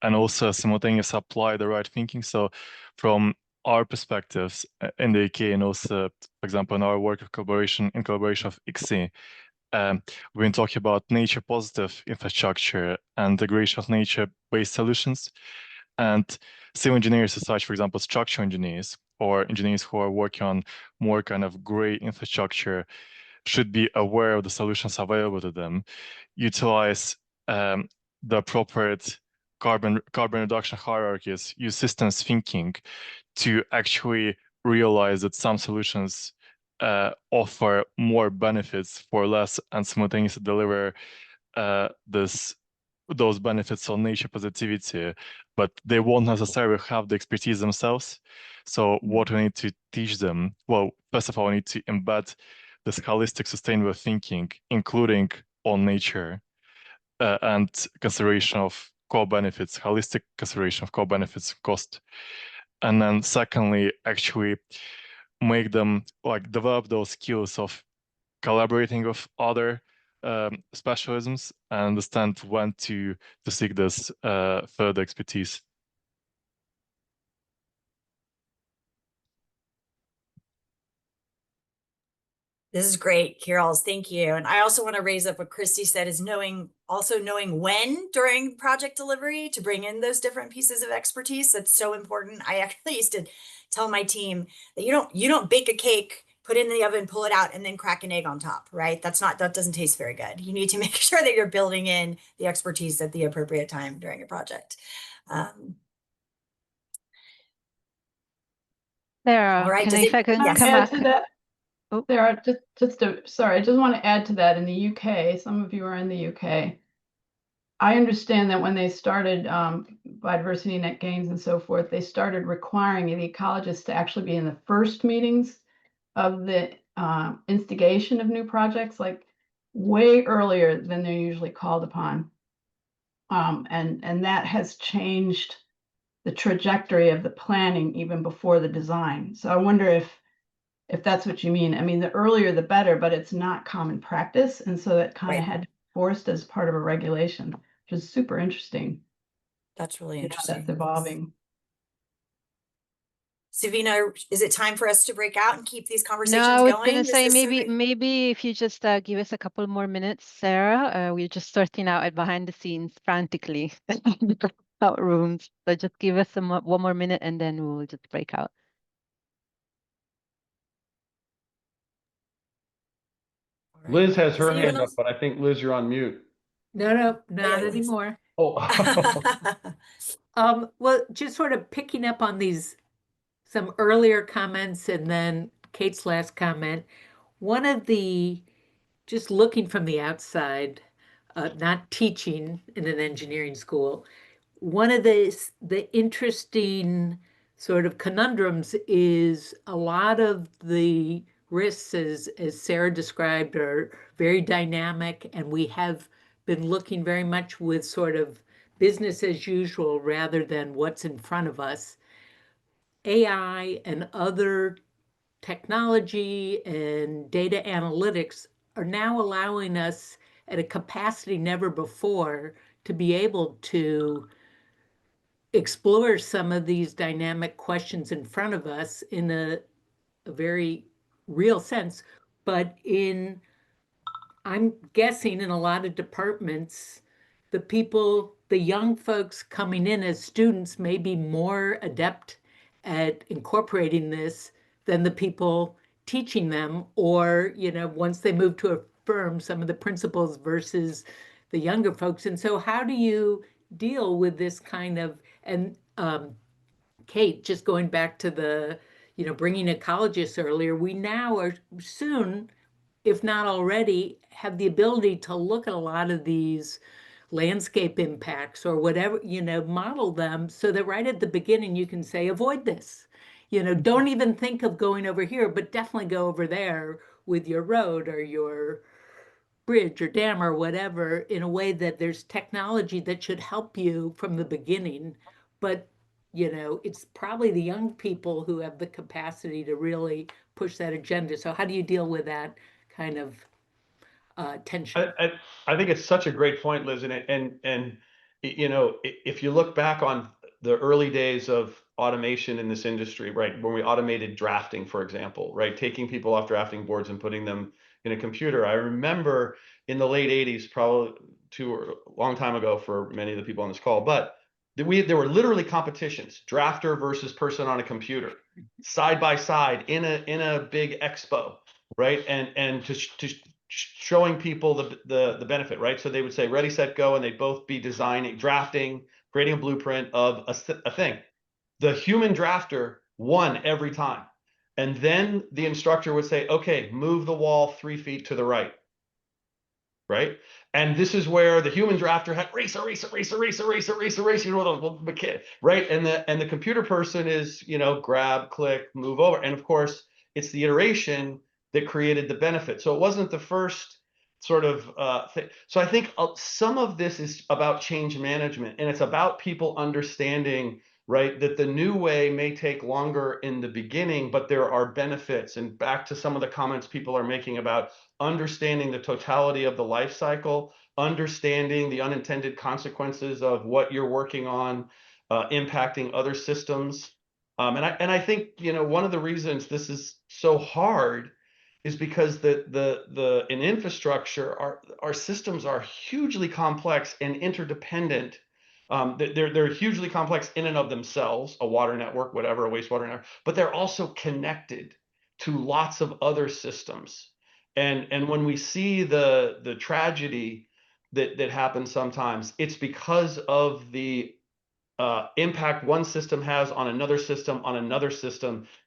and also simultaneously apply the right thinking. So from our perspectives in the UK, and also, for example, in our work of collaboration of ICSI, we've been talking about nature positive infrastructure and integration of nature-based solutions. And civil engineers as such, for example, structural engineers or engineers who are working on more kind of gray infrastructure, should be aware of the solutions available to them, utilize the appropriate carbon reduction hierarchies, use systems thinking to actually realize that some solutions offer more benefits for less, and simultaneously deliver those benefits on nature positivity, but they won't necessarily have the expertise themselves. So what we need to teach them, well, first of all, we need to embed this holistic sustainable thinking, including on nature and consideration of core benefits, holistic consideration of core benefits, cost. And then secondly, actually make them like develop those skills of collaborating with other specialisms and understand when to seek this further expertise. This is great, Kirill. Thank you. And I also want to raise up what Christy said, is knowing when during project delivery to bring in those different pieces of expertise. That's so important. I actually used to tell my team that you don't bake a cake, put it in the oven, pull it out, and then crack an egg on top, right? That doesn't taste very good. You need to make sure that you're building in the expertise at the appropriate time during a project. Sarah, All right. if I can yes. come add back. to that? Oh. Sarah, I just want to add to that. In the UK, some of you are in the UK. I understand that when they started biodiversity net gains and so forth, they started requiring the ecologists to actually be in the first meetings of the instigation of new projects, like way earlier than they're usually called upon. And that has changed the trajectory of the planning even before the design. So I wonder if that's what you mean. I mean, the earlier the better, but it's not common practice. And so that kind of had to be forced as part of a regulation, which is super interesting. That's really Yeah, interesting. that's evolving. Savina, is it time for us to break out and keep these conversations No, I was going? gonna say Is this maybe if you just give us a couple more minutes, Sarah. We're just sorting out it behind the scenes frantically out rooms. So just give us one more minute and then we'll just break out. Liz has her anyone hand up, else? but I think, Liz, you're on mute. No, not Yeah, Liz. anymore. Oh. Well, just sort of picking up on some earlier comments and then Kate's last comment. One of the, just looking from the outside, not teaching in an engineering school, one of the interesting sort of conundrums is a lot of the risks, as Sarah described, are very dynamic, and we have been looking very much with sort of business as usual rather than what's in front of us. AI and other technology and data analytics are now allowing us at a capacity never before to be able to explore some of these dynamic questions in front of us in a very real sense. But I'm guessing in a lot of departments, the young folks coming in as students may be more adept at incorporating this than the people teaching them, or, once they move to a firm, some of the principals versus the younger folks. And so how do you deal with this kind of, and Kate, just going back to the, bringing ecologists earlier, we now are soon, if not already, have the ability to look at a lot of these landscape impacts or whatever, model them so that right at the beginning you can say, avoid this. Don't even think of going over here, but definitely go over there with your road or your bridge or dam or whatever, in a way that there's technology that should help you from the beginning. But it's probably the young people who have the capacity to really push that agenda. So how do you deal with that kind of tension? I think it's such a great point, Liz, and if you look back on the early days of automation in this industry, right, when we automated drafting, for example, right, taking people off drafting boards and putting them in a computer. I remember in the late 80s, probably a long time ago for many of the people on this call, but there were literally competitions, drafter versus person on a computer, side by side in a big expo, right, and to showing people the benefit, right? So they would say ready, set, go, and they'd both be designing, drafting, creating a blueprint of a thing. The human drafter won every time. And then the instructor would say, okay, move the wall 3 feet to the right. Right? And this is where the human drafter had race, right? And the computer person is, grab, click, move over. And of course, it's the iteration that created the benefit. So it wasn't the first sort of thing. So I think some of this is about change management, and it's about people understanding, right, that the new way may take longer in the beginning, but there are benefits. And back to some of the comments people are making about understanding the totality of the life cycle, understanding the unintended consequences of what you're working on, impacting other systems. And I think, one of the reasons this is so hard is because in infrastructure, our systems are hugely complex and interdependent. They're hugely complex in and of themselves, a water network, whatever, a wastewater network, but they're also connected to lots of other systems. And when we see the tragedy that happens sometimes, it's because of the impact one system has on another system,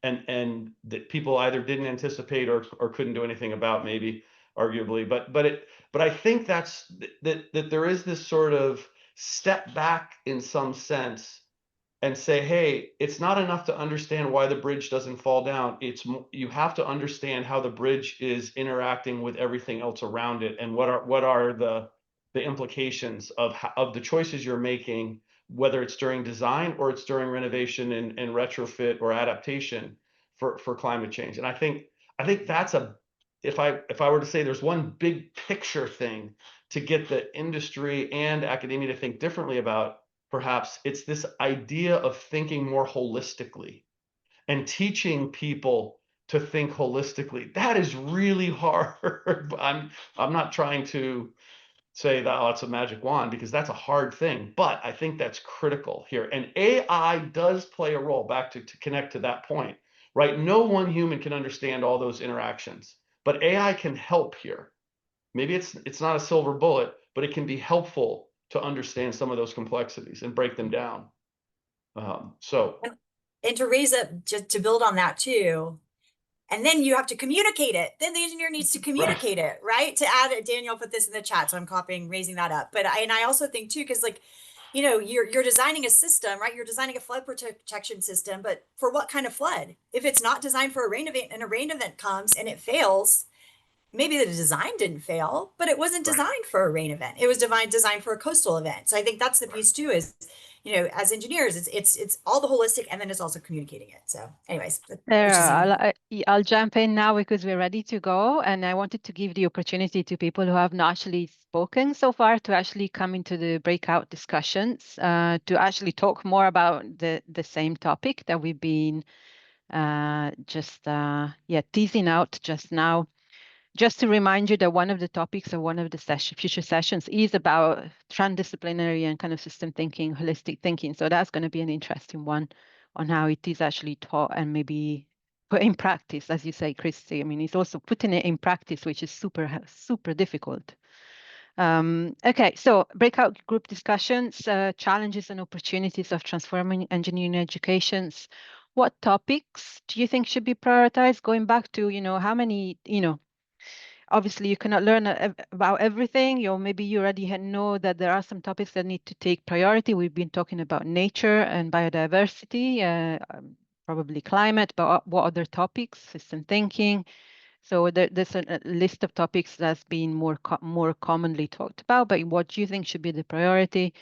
and that people either didn't anticipate or couldn't do anything about, maybe, arguably. But I think that there is this sort of step back in some sense and say, hey, it's not enough to understand why the bridge doesn't fall down. You have to understand how the bridge is interacting with everything else around it, and what are the implications of the choices you're making, whether it's during design or it's during renovation and retrofit or adaptation for climate change. And I think that's if I were to say there's one big picture thing to get the industry and academia to think differently about, perhaps it's this idea of thinking more holistically and teaching people to think holistically. That is really hard. I'm not trying to say that, oh, it's a magic wand, because that's a hard thing, but I think that's critical here. And AI does play a role, back to connect to that point, right? No one human can understand all those interactions, but AI can help here. Maybe it's not a silver bullet, but it can be helpful to understand some of those complexities and break them down. And to raise up, just to build on that too, and then you have to communicate it. Then the engineer needs to communicate it, right? To add it, Daniel put this in the chat, so I'm copying, raising that up. But I also think too, because you're designing a system, right? You're designing a flood protection system, but for what kind of flood? If it's not designed for a rain event, and a rain event comes and it fails, maybe the design didn't fail, but it wasn't designed for a rain event. It was designed for a coastal event. So I think that's the piece too, is you know, as engineers, it's all the holistic, and then it's also communicating it. So anyways, Sarah, I'll jump in now because we're ready to go. And I wanted to give the opportunity to people who have not actually spoken so far to actually come into the breakout discussions, to actually talk more about the same topic that we've been teasing out just now. Just to remind you that one of the topics of one of the future sessions is about transdisciplinary and kind of system thinking, holistic thinking. So that's going to be an interesting one on how it is actually taught and maybe put in practice, as you say, Christy. I mean, it's also putting it in practice, which is super, super difficult. Okay, so breakout group discussions, challenges and opportunities of transforming engineering educations. What topics do you think should be prioritized? Going back to, how many, obviously you cannot learn about everything. Maybe you already know that there are some topics that need to take priority. We've been talking about nature and biodiversity, probably climate, but what other topics? System thinking. So there's a list of topics that's been more commonly talked about, but what do you think should be the priority,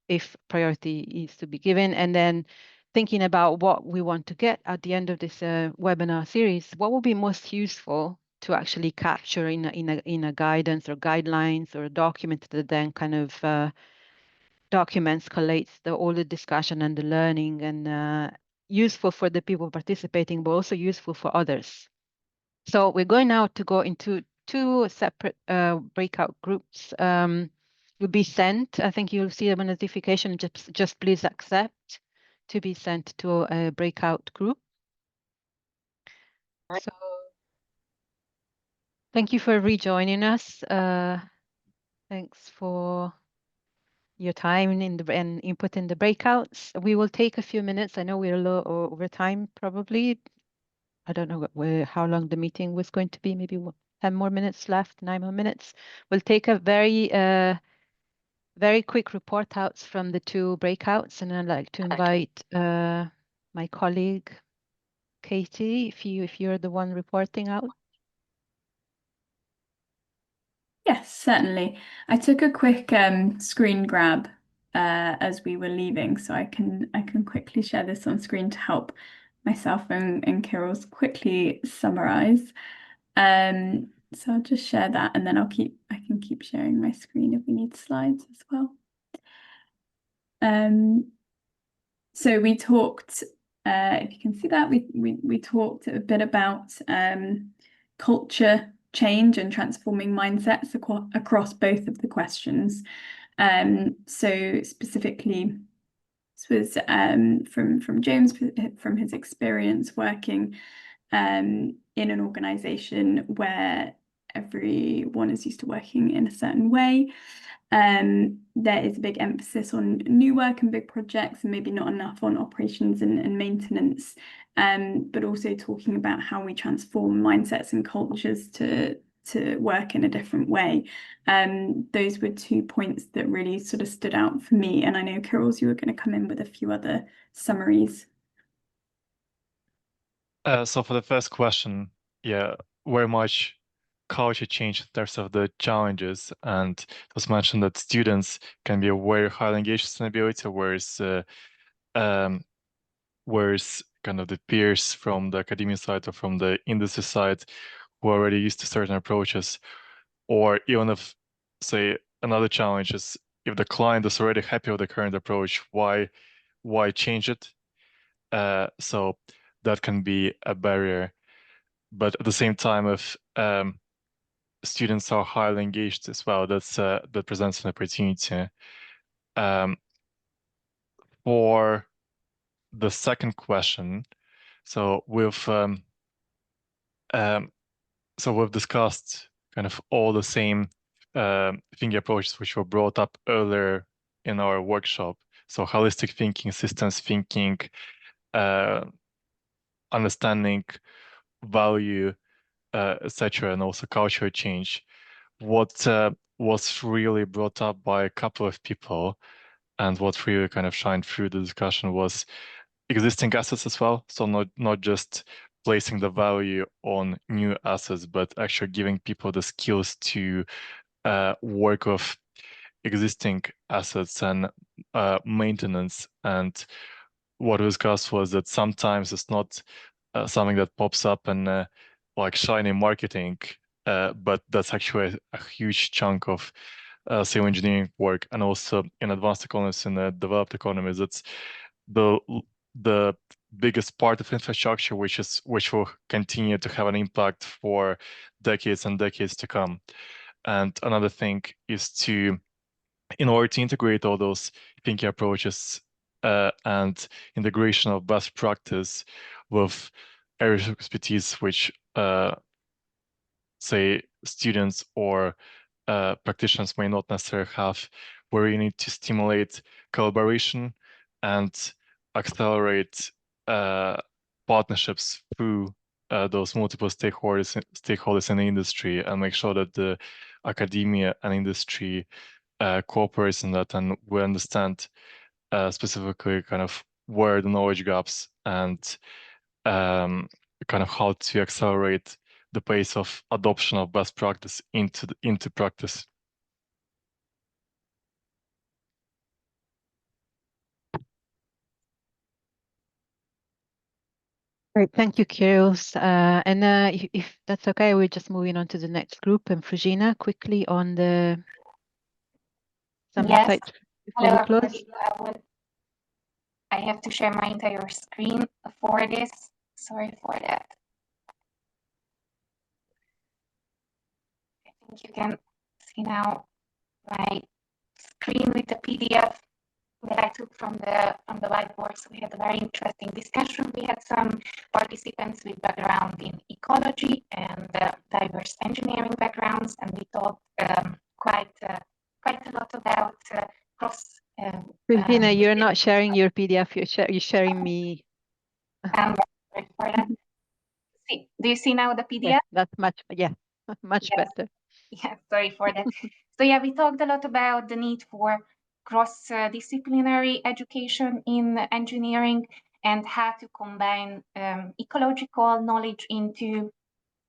if priority is to be given? And then thinking about what we want to get at the end of this webinar series, what will be most useful to actually capture in a guidance or guidelines or a document that then kind of documents, collates all the discussion and the learning, and useful for the people participating, but also useful for others. So we're going now to go into two separate breakout groups. Will be sent. I think you'll see a notification. Just please accept to be sent to a breakout group. So thank you for rejoining us. Thanks for your time and input in the breakouts. We will take a few minutes. I know we're a little over time, probably. I don't know how long the meeting was going to be. Maybe 10 more minutes left, 9 more minutes. We'll take a very quick report outs from the two breakouts, and I'd like to invite my colleague Katie, if you're the one reporting out. Yes, certainly. I took a quick screen grab as we were leaving, so I can quickly share this on screen to help myself and Kirill's quickly summarize. So I'll just share that, and then I can keep sharing my screen if we need slides as well. So we talked, if you can see that, we talked a bit about culture change and transforming mindsets across both of the questions. So specifically, this was from James, from his experience working in an organization where everyone is used to working in a certain way. There is a big emphasis on new work and big projects, and maybe not enough on operations and maintenance, but also talking about how we transform mindsets and cultures to work in a different way. Those were 2 points that really sort of stood out for me, and I know, Kirill, you were going to come in with a few other summaries. So for the first question, yeah, very much culture change in terms of the challenges, and it was mentioned that students can be very highly engaged in sustainability, whereas kind of the peers from the academic side or from the industry side who are already used to certain approaches, or even if, say, another challenge is if the client is already happy with the current approach, why change it? So that can be a barrier. But at the same time, if students are highly engaged as well, that presents an opportunity. For the second question, so we've discussed kind of all the same thinking approaches which were brought up earlier in our workshop. So holistic thinking, systems thinking, understanding value, etc., and also cultural change. What was really brought up by a couple of people, and what really kind of shined through the discussion, was existing assets as well. So not just placing the value on new assets, but actually giving people the skills to work with existing assets and maintenance. And what was discussed was that sometimes it's not something that pops up and like shiny marketing, but that's actually a huge chunk of civil engineering work. And also in advanced economies and developed economies, it's the biggest part of infrastructure, which will continue to have an impact for decades and decades to come. And another thing is in order to integrate all those thinking approaches and integration of best practice with areas of expertise which say students or practitioners may not necessarily have, where you need to stimulate collaboration and accelerate partnerships through those multiple stakeholders in the industry, and make sure that the academia and industry cooperates in that, and we understand specifically kind of where the knowledge gaps and kind of how to accelerate the pace of adoption of best practice into practice. Great, thank you, Kirill. And if that's okay, we're just moving on to the next group. And Frugina, quickly on some Yes. insights before Hello, we close. everybody. I have to share my entire screen for this. Sorry for that. I think you can see now my screen with the PDF that I took from the whiteboard. So we had a very interesting discussion. We had some participants with background in ecology and diverse engineering backgrounds, and we talked quite a lot about cross. Frugina, you're not sharing your PDF. You're sharing me. Sorry for that. Do you see now the PDF? Yes, that's much Yes. better. Yeah, sorry for that. So yeah, we talked a lot about the need for cross-disciplinary education in engineering and how to combine ecological knowledge into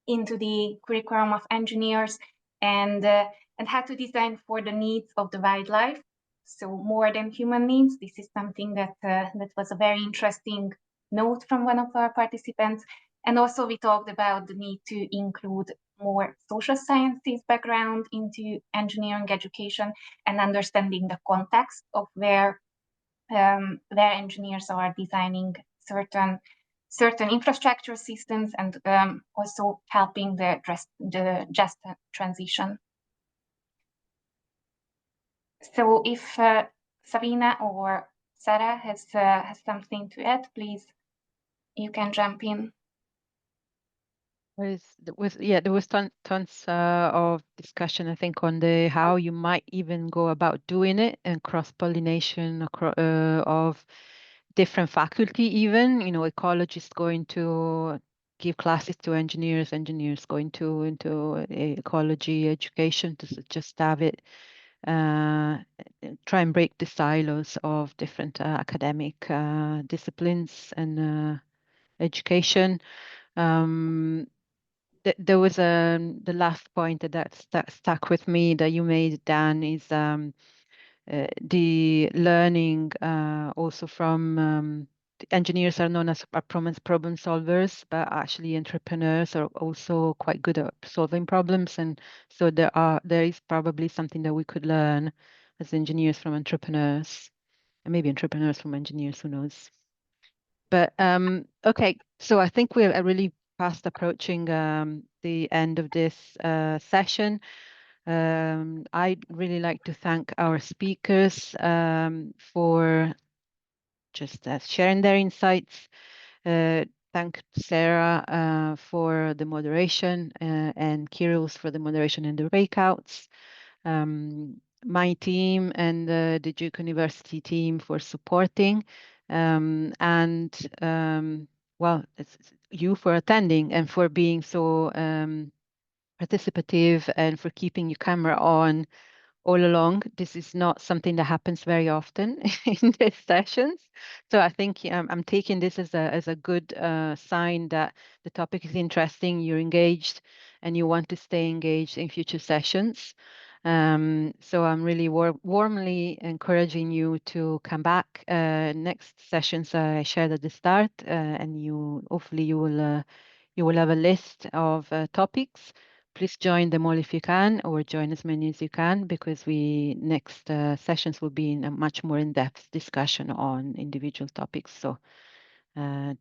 the curriculum of engineers, and how to design for the needs of the wildlife. So more than human needs. This is something that was a very interesting note from one of our participants. And also we talked about the need to include more social sciences background into engineering education, and understanding the context of where engineers are designing certain infrastructure systems, and also helping the just transition. So if Sabina or Sarah has something to add, please, you can jump in. There was tons of discussion, I think, on how you might even go about doing it, and cross-pollination of different faculty, even, ecologists going to give classes to engineers going into ecology education, to just have it try and break the silos of different academic disciplines and education. There was the last point that stuck with me that you made, Dan, is the learning also from engineers are known as problem solvers, but actually entrepreneurs are also quite good at solving problems, and so there is probably something that we could learn as engineers from entrepreneurs, and maybe entrepreneurs from engineers, who knows. But okay, so I think we're really fast approaching the end of this session. I'd really like to thank our speakers for just sharing their insights. Thank Sarah for the moderation, and Kirill for the moderation and the breakouts. My team and the Duke University team for supporting, and well, it's you for attending and for being so participative, and for keeping your camera on all along. This is not something that happens very often in these sessions. So I think I'm taking this as a good sign that the topic is interesting, you're engaged, and you want to stay engaged in future sessions. So I'm really warmly encouraging you to come back. Next sessions I shared at the start, and hopefully you will have a list of topics. Please join them all if you can, or join as many as you can, because next sessions will be in a much more in-depth discussion on individual topics. So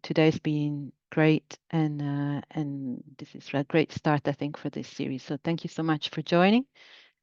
today's been great, and this is a great start, I think, for this series. So thank you so much for joining.